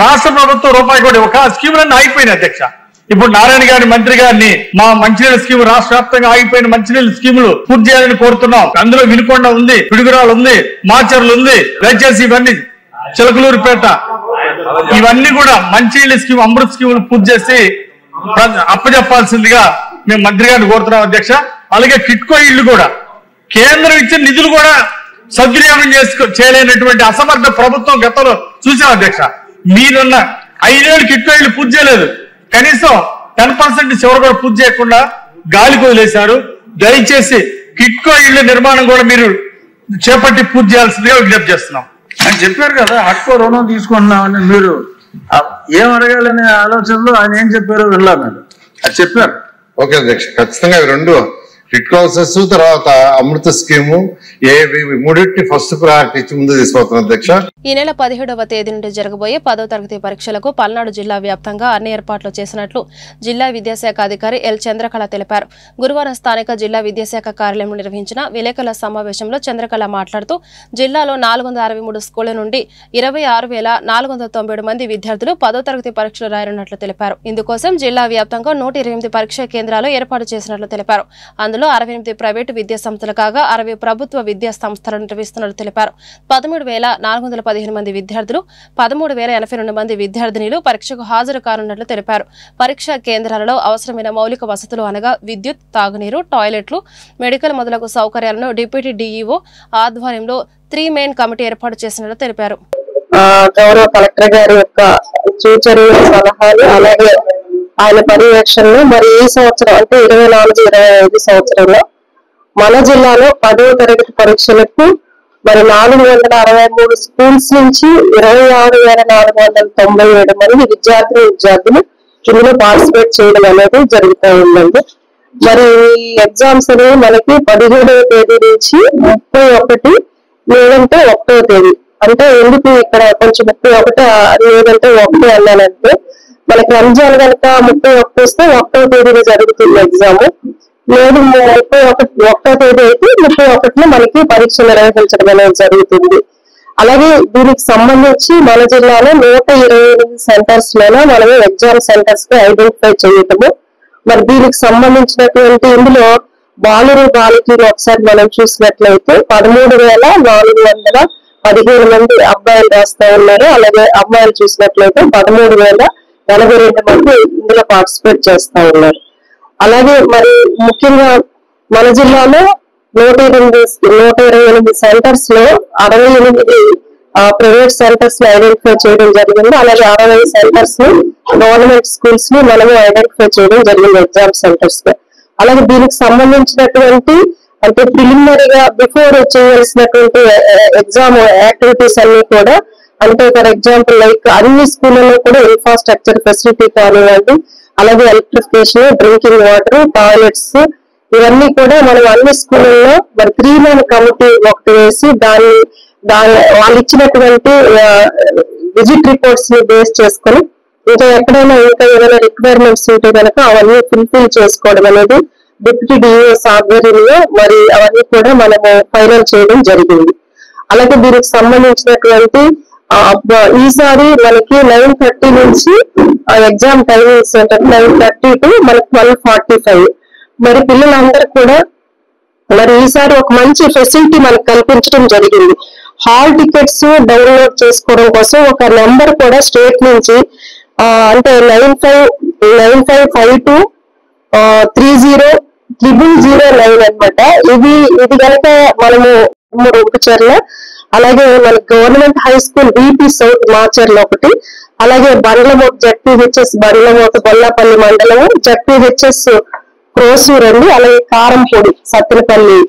Speaker 15: రాష్ట్ర ప్రభుత్వం రూపాయి కూడా ఒక స్కీములన్నీ ఆగిపోయినాయి. అధ్యక్ష, ఇప్పుడు నారాయణ గారి మంత్రి గారిని మా మంచినీళ్ళ స్కీమ్, రాష్ట్ర వ్యాప్తంగా ఆగిపోయిన మంచినీళ్ళ స్కీములు పూర్తి చేయాలని కోరుతున్నాం. అందులో వినుకొండ ఉంది, పిడుగురాలు ఉంది, మాచర్లు ఉంది. దయచేసి ఇవన్నీ చిలకలూరుపేట ఇవన్నీ కూడా మంచినీళ్ళ స్కీమ్, అమృత్ స్కీములు పూర్తి చేసి అప్పచెప్పాల్సిందిగా మేము మంత్రి గారిని కోరుతున్నాం అధ్యక్ష. అలాగే కిట్కో ఇళ్లు కూడా కేంద్రం ఇచ్చిన నిధులు కూడా సద్వినియోగం చేయలేనటువంటి అసమర్థ ప్రభుత్వం గతంలో చూసాం అధ్యక్ష. మీరున్న 5 ఏళ్ళు కిట్కో ఇళ్లు పూర్తి చేయలేదు, కనీసం 10% చివరి కూడా పూర్తి చేయకుండా గాలికి వదిలేశారు. దయచేసి కిట్కో ఇళ్ల నిర్మాణం కూడా మీరు చేపట్టి పూర్తి చేయాల్సిందిగా విజ్ఞప్తి చేస్తున్నాం.
Speaker 6: ఆయన చెప్పారు కదా హక్కు రుణం తీసుకుంటున్నామని, మీరు ఏం అడగాలనే ఆలోచనలో ఆయన ఏం చెప్పారో వినలా మీరు అది చెప్పారు.
Speaker 8: ఓకే అధ్యక్ష, ఖచ్చితంగా ఇవి రెండు కిట్కో హౌసెస్ తర్వాత అమృత స్కీము మూడింటి ఫస్ట్ ప్రయారిటీ ఇచ్చి ముందు తీసుకుపోతున్నాం అధ్యక్ష.
Speaker 1: ఈ నెల 17వ తేదీ నుండి జరగబోయే 10వ తరగతి పరీక్షలకు పల్నాడు జిల్లా వ్యాప్తంగా అన్ని ఏర్పాట్లు చేసినట్లు జిల్లా విద్యాశాఖ అధికారి ఎల్ చంద్రకళ తెలిపారు. గురువారం స్థానిక జిల్లా విద్యాశాఖ కార్యాలయంలో నిర్వహించిన విలేకరుల సమావేశంలో చంద్రకళ మాట్లాడుతూ జిల్లాలో 463 స్కూళ్ల నుండి 26,497 మంది విద్యార్థులు 10వ తరగతి పరీక్షలు రాయనున్నట్లు తెలిపారు. ఇందుకోసం జిల్లా వ్యాప్తంగా 128 పరీక్షా కేంద్రాలు ఏర్పాటు చేసినట్లు తెలిపారు. అందులో 68 ప్రైవేటు విద్యా సంస్థలు కాగా 60 ప్రభుత్వ విద్యా సంస్థలను నిర్వహిస్తున్నట్లు తెలిపారు. 13,415 మంది విద్యార్థులు, 13,082 మంది విద్యార్థినిలు పరీక్షకు హాజరు కానున్నట్లు తెలిపారు. పరీక్షా కేంద్రాలలో అవసరమైన మౌలిక వసతులు అనగా విద్యుత్, తాగునీరు, టాయిలెట్లు, మెడికల్ మొదలగు సౌకర్యాలను డిప్యూటీ డీఈఓ ఆధ్వర్యంలో 3 మెయిన్ కమిటీ ఏర్పాటు చేసినట్లు తెలిపారు.
Speaker 16: గౌరవ కలెక్టర్ గారి యొక్క సూచనలు, సలహాలు, అలాగే ఆయన పర్యవేక్షణలో మరి ఈ సంవత్సరం అంటే 24-25 సంవత్సరంలో మన జిల్లాలో 10వ తరగతి పరీక్షలకు మరి 463 స్కూల్స్ నుంచి 26,497 మంది విద్యార్థులు ఇందులో పార్టిసిపేట్ చేయడం అనేది జరుగుతూ ఉందండి. మరి ఈ ఎగ్జామ్స్ అనేవి మనకి 17వ తేదీ నుంచి 31 లేదంటే 1వ తేదీ, అంటే ఎందుకు ఇక్కడ కొంచెం 31 లేదంటే 1 అన్నానంటే మనకి రంజాన్ కనుక 31 వస్తే 1వ తేదీన జరుగుతుంది ఎగ్జామ్, లేదు 1వ తేదీ అయితే 31న మనకి పరీక్ష నిర్వహించడం అనేది జరుగుతుంది. అలాగే దీనికి సంబంధించి మన జిల్లాలో 128 సెంటర్స్ లోనే మనము ఎగ్జామ్ సెంటర్స్ ని ఐడెంటిఫై చేయటము. మరి దీనికి సంబంధించినటువంటి ఇందులో బాలురు బాలికలు ఒకసారి మనం చూసినట్లయితే 13,415 మంది అబ్బాయిలు రాస్తా ఉన్నారు. అలాగే అమ్మాయిలు చూసినట్లయితే 13,082 మంది ఇందులో పార్టిసిపేట్ చేస్తా ఉన్నారు. అలాగే మరి ముఖ్యంగా మన జిల్లాలో 128 సెంటర్స్ లో 68 ప్రైవేట్ సెంటర్స్ ని ఐడెంటిఫై చేయడం జరిగింది. అలాగే 60 సెంటర్స్ ని గవర్నమెంట్ స్కూల్స్ ని మనము ఐడెంటిఫై చేయడం జరిగింది ఎగ్జామ్ సెంటర్స్ లో. అలాగే దీనికి సంబంధించినటువంటి అంటే ప్రిలిమినరీగా బిఫోర్ చేయాల్సినటువంటి ఎగ్జామ్ యాక్టివిటీస్ అన్ని కూడా, అంటే ఫర్ ఎగ్జాంపుల్ లైక్ అన్ని స్కూళ్ళలో కూడా ఇన్ఫ్రాస్ట్రక్చర్ ఫెసిలిటీ కానివ్వండి, అలాగే ఎలక్ట్రిఫికేషన్, డ్రింకింగ్ వాటర్, టాయిలెట్స్, ఇవన్నీ కూడా మనం అన్ని స్కూళ్ళల్లో మరి 3 మెయిన్ కమిటీ ఒకటి వేసి దాని వాళ్ళు ఇచ్చినటువంటి విజిట్ రిపోర్ట్స్ ని బేస్ చేసుకొని ఇంకా ఎక్కడైనా ఇంకా ఏదైనా రిక్వైర్మెంట్స్ ఉంటే కనుక అవన్నీ ఫుల్ఫిల్ చేసుకోవడం అనేది డిప్యూటీ డిఓస్ ఆధ్వర్యంలో మరి అవన్నీ కూడా మనము ఫైనల్ చేయడం జరిగింది. అలాగే దీనికి సంబంధించినటువంటి ఈసారి మనకి 9:30 నుంచి ఎగ్జామ్ టైమింగ్స్ 9:30 టు మనకి 12:45. మరి పిల్లలందరూ కూడా మరి ఈసారి ఒక మంచి ఫెసిలిటీ మనకు కల్పించడం జరిగింది. హాల్ టికెట్స్ డౌన్లోడ్ చేసుకోవడం కోసం ఒక నెంబర్ కూడా స్టేట్ నుంచి అంటే 9552300009 అన్నమాట. ఇది కనుక మనము రూపచర్ల, అలాగే మన government high school BP south Macherla ఒకటి, అలాగే బండ్లమోత జడ్పీహెచ్ఎస్ బండ్లమోత బొల్లాపల్లి మండలము, జడ్పీహెచ్ఎస్ క్రోసూర్ అండి, అలాగే కారంపూడి సత్తెనపల్లి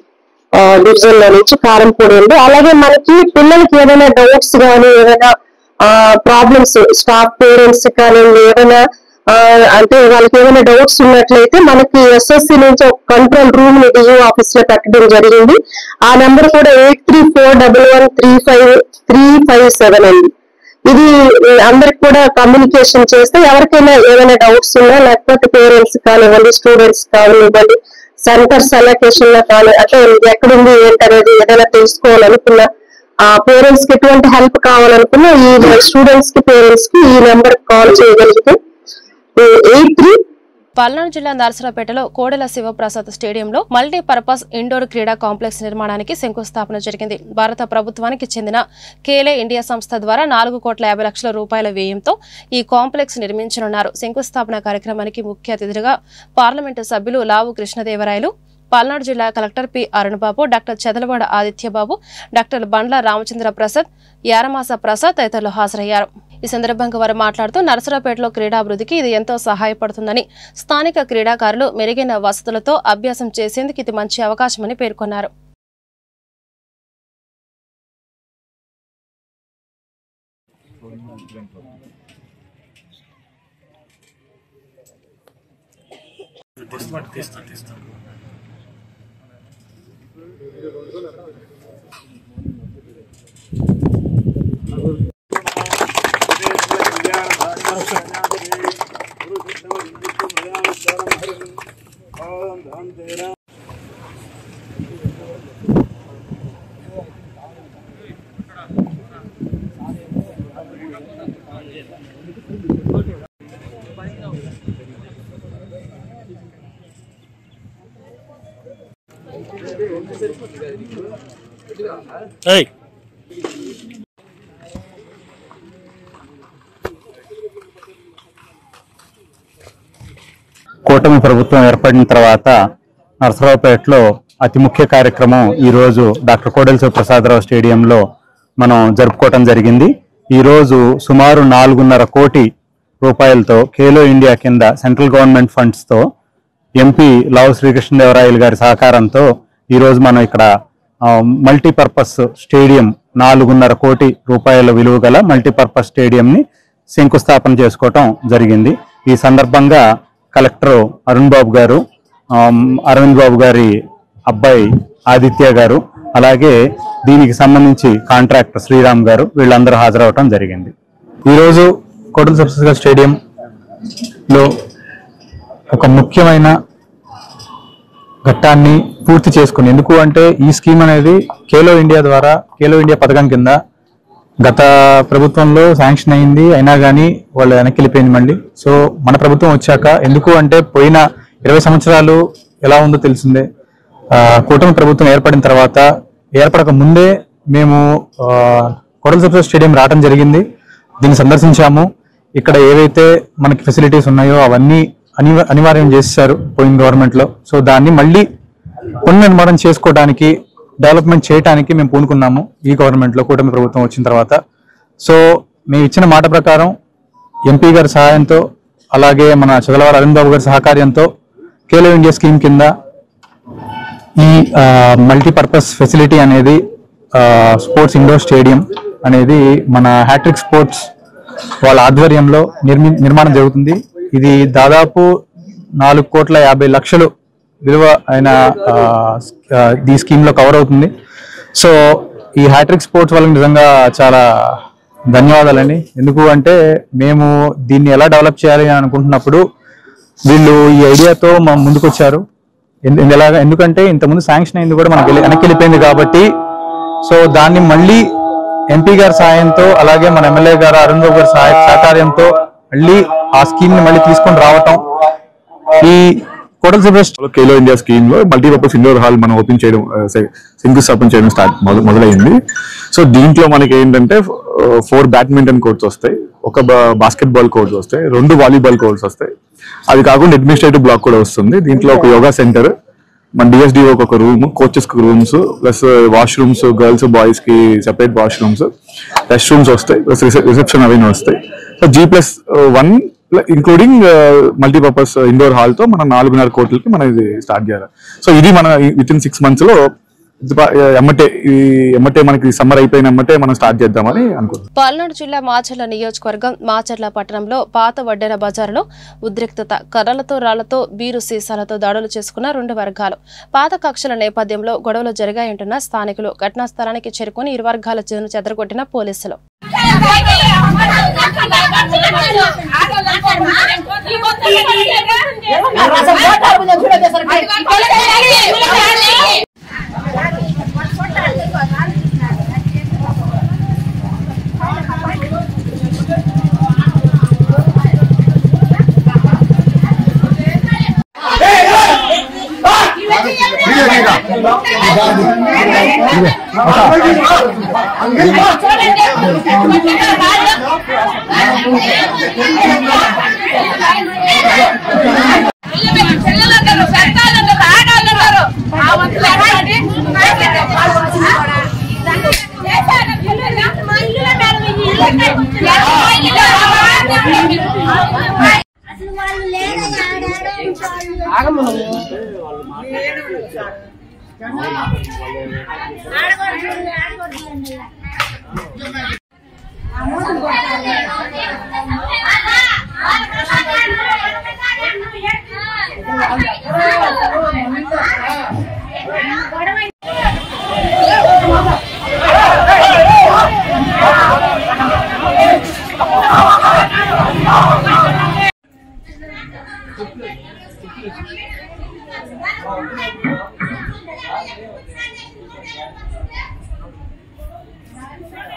Speaker 16: డివిజన్ లో నుంచి కారంపూడి అండి. అలాగే మనకి పిల్లలకి ఏదైనా డౌట్స్ కానీ ఏదైనా ప్రాబ్లమ్స్ స్టాఫ్ పేరెంట్స్ కానీ ఏదైనా అంటే వాళ్ళకి ఏమైనా డౌట్స్ ఉన్నట్లయితే మనకి ఎస్ఎస్సి నుంచి ఒక కంట్రోల్ రూమ్ ని డిఓ ఆఫీస్ లో పెట్టడం జరిగింది. ఆ నెంబర్ కూడా 8341135357 అండి. ఇది అందరికి కూడా కమ్యూనికేషన్ చేస్తే ఎవరికైనా ఏమైనా డౌట్స్ ఉన్నా, లేకపోతే పేరెంట్స్ కానివ్వండి, స్టూడెంట్స్ కానివ్వండి, సెంటర్స్ అలొకేషన్ లో కానీ అంటే ఎక్కడుంది ఏంటనేది ఏదైనా తెలుసుకోవాలనుకున్నా, ఆ పేరెంట్స్ కి ఎటువంటి హెల్ప్ కావాలనుకున్నా ఈ స్టూడెంట్స్ కి పేరెంట్స్ కి ఈ నెంబర్ కాల్ చేయగలిగితే
Speaker 1: పల్నాడు జిల్లా నర్సరావుపేటలో కోడెల శివప్రసాద్ స్టేడియంలో మల్టీపర్పస్ ఇండోర్ క్రీడా కాంప్లెక్స్ నిర్మాణానికి శంకుస్థాపన జరిగింది. భారత ప్రభుత్వానికి చెందిన ఖేలో ఇండియా సంస్థ ద్వారా 4,50,00,000 రూపాయల వ్యయంతో ఈ కాంప్లెక్స్ నిర్మించనున్నారు. శంకుస్థాపన కార్యక్రమానికి ముఖ్య అతిథులుగా పార్లమెంటు సభ్యులు లావు కృష్ణదేవరాయలు, పల్నాడు జిల్లా collector P Arunababu, doctor Chadalavada Adityababu, doctor Bandla Ramachandra Prasad, Yaramasa Prasad తదితరులు హాజరయ్యారు. ఈ సందర్భంగా వారు మాట్లాడుతూ నర్సరావుపేటలో క్రీడాభివృద్ధికి ఇది ఎంతో సహాయపడుతుందని, స్థానిక క్రీడాకారులు మెరుగైన వసతులతో అభ్యాసం చేసేందుకు ఇది మంచి అవకాశమని పేర్కొన్నారు.
Speaker 17: కూటమి ప్రభుత్వం ఏర్పడిన తర్వాత నర్సరావుపేటలో అతి ముఖ్య కార్యక్రమం ఈ రోజు డాక్టర్ కోడెల శివప్రసాదరావు స్టేడియంలో మనం జరుపుకోవటం జరిగింది. ఈ రోజు సుమారు 4.5 కోటి రూపాయలతో ఖేలో ఇండియా కింద సెంట్రల్ గవర్నమెంట్ ఫండ్స్ తో ఎంపీ లావు శ్రీకృష్ణదేవరాయలు గారి సహకారంతో ఈ రోజు మనం ఇక్కడ మల్టీపర్పస్ స్టేడియం 4.5 కోటి రూపాయల విలువ గల మల్టీపర్పస్ స్టేడియం ని శంకుస్థాపన చేసుకోవటం జరిగింది. ఈ సందర్భంగా కలెక్టర్ అరుణ్ బాబు గారు, అరవింద్ బాబు గారి అబ్బాయి ఆదిత్య గారు, అలాగే దీనికి సంబంధించి కాంట్రాక్టర్ శ్రీరామ్ గారు వీళ్ళందరూ హాజరవటం జరిగింది. ఈరోజు కోడెల శివప్రసాద్ స్టేడియంలో ఒక ముఖ్యమైన ఘట్టాన్ని పూర్తి చేసుకుని, ఎందుకు అంటే ఈ స్కీమ్ అనేది ఖేలో ఇండియా ద్వారా, ఖేలో ఇండియా పథకం కింద గత ప్రభుత్వంలో శాంక్షన్ అయింది, అయినా కానీ వాళ్ళు వెనక్కి వెళ్ళిపోయింది మళ్ళీ. సో మన ప్రభుత్వం వచ్చాక, ఎందుకు అంటే పోయిన 20 సంవత్సరాలు ఎలా ఉందో తెలిసిందే. కూటమి ప్రభుత్వం ఏర్పడిన తర్వాత, ఏర్పడక ముందే మేము కోడెల శివప్రసాద్ స్టేడియం రావడం జరిగింది. దీన్ని సందర్శించాము. ఇక్కడ ఏవైతే మనకి ఫెసిలిటీస్ ఉన్నాయో అవన్నీ అనివార్యం చేశారు పోయిన గవర్నమెంట్లో. సో దాన్ని మళ్ళీ పునర్నిర్మాణం చేసుకోవడానికి, డెవలప్మెంట్ చేయడానికి మేము పూనుకున్నాము ఈ గవర్నమెంట్లో, కూటమి ప్రభుత్వం వచ్చిన తర్వాత. సో మేము ఇచ్చిన మాట ప్రకారం ఎంపీ గారి సహాయంతో, అలాగే మన చదలవాడ అరవింద్ బాబు గారి సహకార్యంతో ఖేలో ఇండియా స్కీమ్ కింద ఈ మల్టీపర్పస్ ఫెసిలిటీ అనేది, స్పోర్ట్స్ ఇండోర్ స్టేడియం అనేది మన హ్యాట్రిక్ స్పోర్ట్స్ వాళ్ళ ఆధ్వర్యంలో నిర్మాణం జరుగుతుంది. ఇది దాదాపు 4,50,00,000 విలువ అయిన ఈ స్కీమ్ లో కవర్ అవుతుంది. సో ఈ హ్యాట్రిక్ స్పోర్ట్స్ వాళ్ళకి నిజంగా చాలా ధన్యవాదాలండి. ఎందుకు అంటే మేము దీన్ని ఎలా డెవలప్ చేయాలి అని అనుకుంటున్నప్పుడు వీళ్ళు ఈ ఐడియాతో మా ముందుకు వచ్చారు. ఎందుకంటే ఇంతకుముందు శాంక్షన్ అయింది కూడా మనకి వెనక్కి వెళ్ళిపోయింది కాబట్టి, సో దాన్ని మళ్ళీ ఎంపీ గారి సాయంతో, అలాగే మన ఎమ్మెల్యే గారు అరుణ్ బాబు గారి సహకార్యంతో మళ్ళీ ఆ స్కీమ్ ని మళ్ళీ తీసుకొని రావటం. ఈ కోడెల శివప్రసాద్
Speaker 18: ఖేలో ఇండియా స్కీమ్ లో మల్టీపర్పస్ ఇండోర్ హాల్ మనం ఓపెన్ చేయడం, శంకుస్థాపన చేయడం మొదలైంది. సో దీంట్లో మనకి ఏంటంటే 4 బ్యాడ్మింటన్ కోర్ట్స్ వస్తాయి, ఒక బాస్కెట్ బాల్ కోర్ట్స్ వస్తాయి, 2 వాలీబాల్ కోర్ట్స్ వస్తాయి. అది కాకుండా అడ్మినిస్ట్రేటివ్ బ్లాక్ కూడా వస్తుంది. దీంట్లో ఒక యోగా సెంటర్, మన డిఎస్డిఓ ఒక రూమ్, కోచెస్ కి rooms, plus washrooms, girls boys కి సెపరేట్ వాష్రూమ్స్, రెస్ట్ రూమ్స్ వస్తాయి, ప్లస్ రిసెప్షన్ అవన్నీ వస్తాయి. So G+1 including multipurpose indoor hall తో మనం 4.5 కోట్లకి మనం ఇది స్టార్ట్ చేయాలి. సో ఇది మన వితిన్ 6 months లో ఎమ్మటే మనకి సమ్మర్ అయిపోయిన ఎమ్మటే మనం స్టార్ట్ చేద్దామని అనుకుంటున్నాం.
Speaker 1: పల్నాడు జిల్లా మాచర్ల నియోజకవర్గం మాచర్ల పట్టణంలో పాత వడ్డెర బజారులో ఉద్రిక్తత, కర్రలతో రాళ్లతో, బీరు సీసాలతో దాడులు చేసుకున్న 2 వర్గాలు. పాత కక్షల నేపథ్యంలో గొడవలు జరిగాయంటున్న స్థానికులు. ఘటనా స్థలానికి చేరుకుని ఇరు వర్గాల చెదరగొట్టిన పోలీసులు.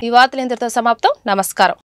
Speaker 1: ఈ వార్తలు ఇంతటితో సమాప్తం. నమస్కారం.